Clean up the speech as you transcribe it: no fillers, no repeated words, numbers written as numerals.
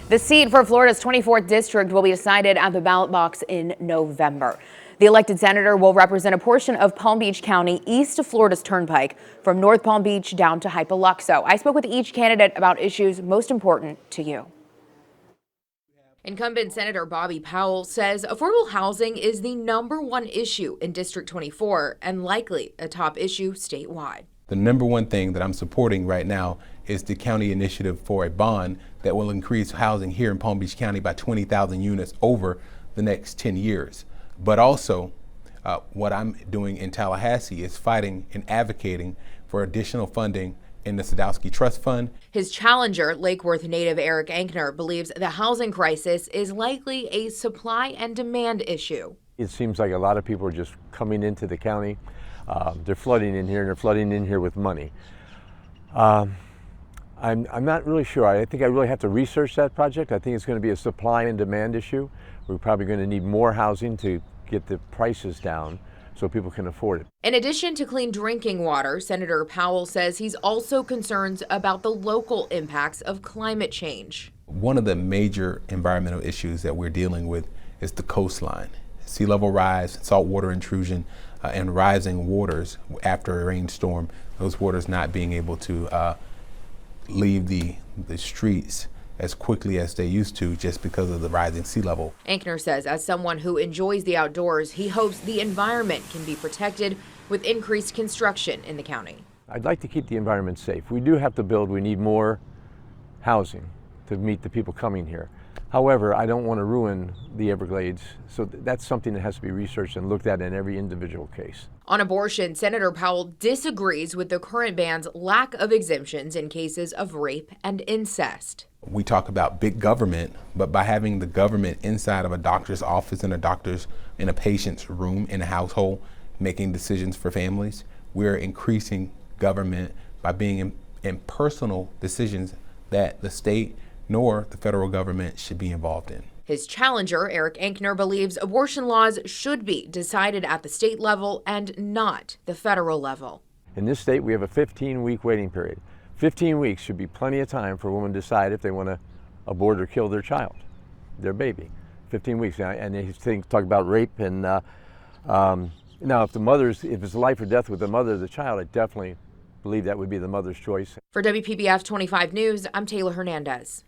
The seat for Florida's 24th district will be decided at the ballot box in November. The elected senator will represent a portion of Palm Beach County east of Florida's Turnpike from North Palm Beach down to Hypoluxo. I spoke with each candidate about issues most important to you. Incumbent Senator Bobby Powell says affordable housing is the #1 issue in District 24 and likely a top issue statewide. The #1 thing that I'm supporting right now is the county initiative for a bond that will increase housing here in Palm Beach County by 20,000 units over the next 10 years. But also, what I'm doing in Tallahassee is fighting and advocating for additional funding in the Sadowski Trust Fund. His challenger, Lake Worth native Eric Ankner, believes the housing crisis is likely a supply and demand issue. It seems like a lot of people are just coming into the county. They're flooding in here, and they're flooding in here with money. I'm not really sure. I think I really have to research that project. I think it's going to be a supply and demand issue. We're probably going to need more housing to get the prices down so people can afford it. In addition to clean drinking water, Senator Powell says he's also concerned about the local impacts of climate change. One of the major environmental issues that we're dealing with is the coastline. Sea level rise, saltwater intrusion, and rising waters after a rainstorm, those waters not being able to leave the streets as quickly as they used to just because of the rising sea level. Ankner says as someone who enjoys the outdoors, he hopes the environment can be protected with increased construction in the county. I'd like to keep the environment safe. We do have to build, we need more housing to meet the people coming here. However, I don't want to ruin the Everglades, so that's something that has to be researched and looked at in every individual case. On abortion, Senator Powell disagrees with the current ban's lack of exemptions in cases of rape and incest. We talk about big government, but by having the government inside of a doctor's office and in a patient's room in a household, making decisions for families, we're increasing government by being in personal decisions that the state nor the federal government should be involved in. His challenger, Eric Ankner, believes abortion laws should be decided at the state level and not the federal level. In this state, we have a 15-week waiting period. 15 weeks should be plenty of time for a woman to decide if they want to abort or kill their child, their baby. 15 weeks. And they talk about rape and now if it's life or death with the mother of the child, I definitely believe that would be the mother's choice. For WPBF 25 News, I'm Taylor Hernandez.